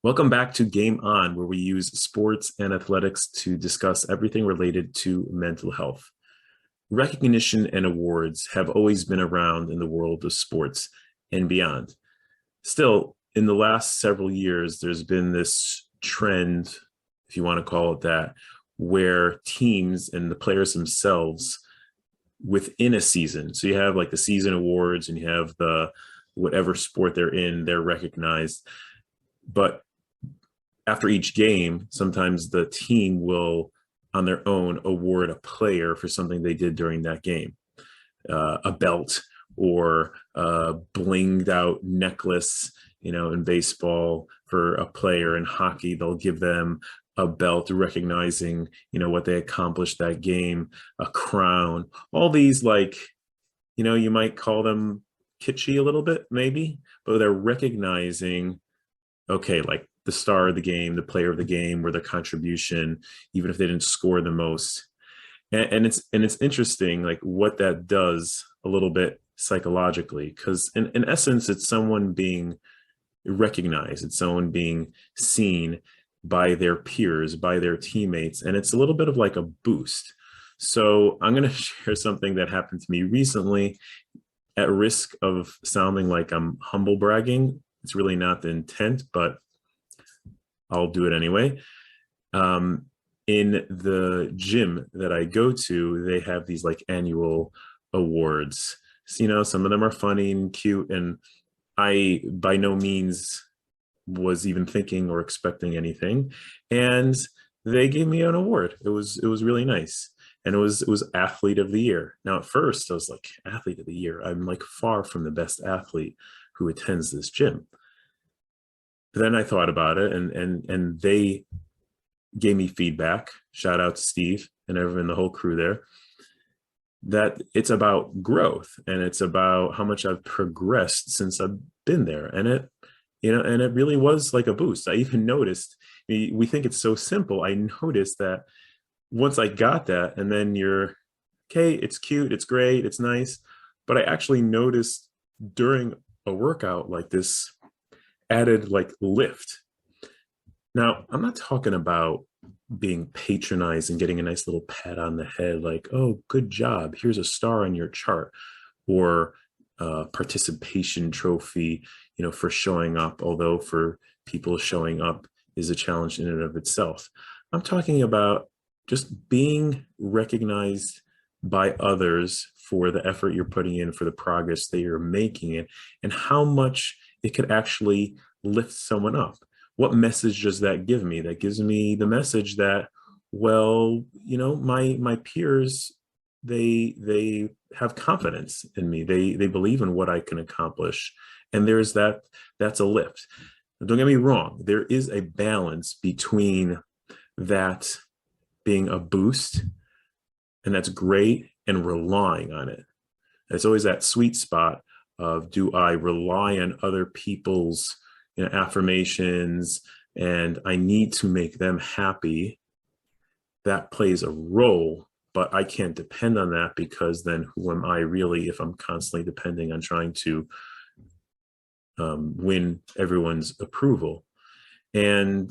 Welcome back to Game On, where we use sports and athletics to discuss everything related to mental health. Recognition and awards have always been around in the world of sports and beyond. Still, in the last several years, there's been this trend, if you want to call it that, where teams and the players themselves within a season, so you have like the season awards and you have the whatever sport they're in, they're recognized. But after each game, sometimes the team will, on their own, award a player for something they did during that game, a belt or a blinged out necklace. In baseball, for a player. In hockey, they'll give them a belt recognizing, what they accomplished that game, a crown, all these, like, you might call them kitschy a little bit, maybe, but they're recognizing, okay, like the star of the game, the player of the game, or their contribution, even if they didn't score the most. And it's interesting, like what that does a little bit psychologically, because in essence, it's someone being recognized, it's someone being seen by their peers, by their teammates, and it's a little bit of like a boost. So I'm going to share something that happened to me recently, at risk of sounding like I'm humble bragging. It's really not the intent, but I'll do it anyway. In the gym that I go to, they have these like annual awards. So, some of them are funny and cute, and I by no means was even thinking or expecting anything. And they gave me an award. It was really nice. And it was athlete of the year. Now at first I was like, athlete of the year. I'm like far from the best athlete who attends this gym. But then I thought about it, and they gave me feedback. Shout out to Steve and everyone, the whole crew there, that it's about growth and it's about how much I've progressed since I've been there. And it really was like a boost. I even noticed, we think it's so simple. I noticed that once I got that, and then you're, okay, it's cute, it's great, it's nice. But I actually noticed during a workout like this added like lift. Now, I'm not talking about being patronized and getting a nice little pat on the head, like, oh, good job, here's a star on your chart, or a participation trophy, for showing up, although for people showing up is a challenge in and of itself. I'm talking about just being recognized by others for the effort you're putting in, for the progress that you're making it, and how much it could actually lift someone up. What message does that give me? That gives me the message that, well, my peers, they have confidence in me. They believe in what I can accomplish. And that's a lift. Now, don't get me wrong, there is a balance between that being a boost, and that's great, and relying on it. It's always that sweet spot of, do I rely on other people's affirmations, and I need to make them happy? That plays a role, but I can't depend on that, because then who am I really if I'm constantly depending on trying to win everyone's approval? And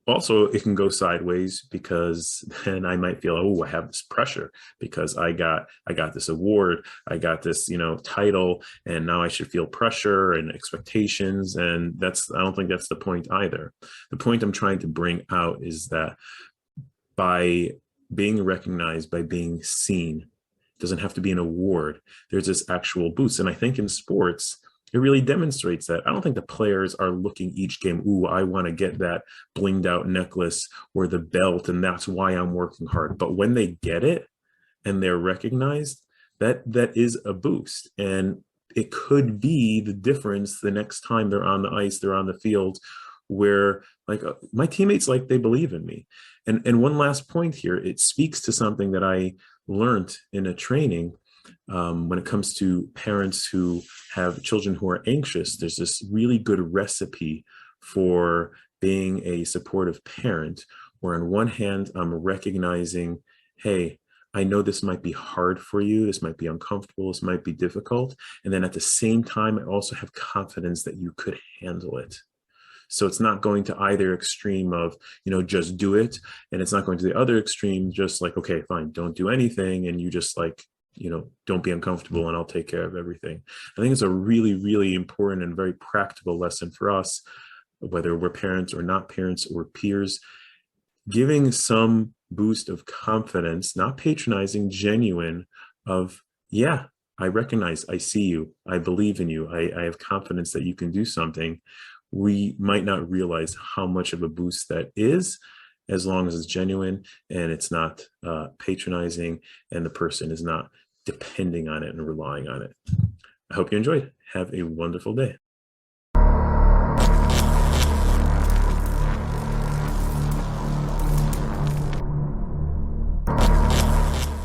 also, it can go sideways, because then I might feel, oh, I have this pressure because I got this award, I got this, title, and now I should feel pressure and expectations. And I don't think that's the point either. The point I'm trying to bring out is that by being recognized, by being seen, it doesn't have to be an award. There's this actual boost. And I think in sports, it really demonstrates that. I don't think the players are looking each game, ooh, I want to get that blinged out necklace or the belt, and that's why I'm working hard. But when they get it and they're recognized, that is a boost. And it could be the difference the next time they're on the ice, they're on the field, where like my teammates, like, they believe in me. And one last point here, it speaks to something that I learned in a training. When it comes to parents who have children who are anxious, there's this really good recipe for being a supportive parent, where on one hand, I'm recognizing, hey, I know this might be hard for you, this might be uncomfortable, this might be difficult. And then at the same time, I also have confidence that you could handle it. So it's not going to either extreme of, just do it. And it's not going to the other extreme, just like, okay, fine, don't do anything. And you just like, don't be uncomfortable and I'll take care of everything. I think it's a really, really important and very practical lesson for us, whether we're parents or not parents or peers, giving some boost of confidence, not patronizing, genuine of, yeah, I recognize, I see you, I believe in you, I have confidence that you can do something. We might not realize how much of a boost that is, as long as it's genuine and it's not patronizing and the person is not depending on it and relying on it. I hope you enjoyed. Have a wonderful day.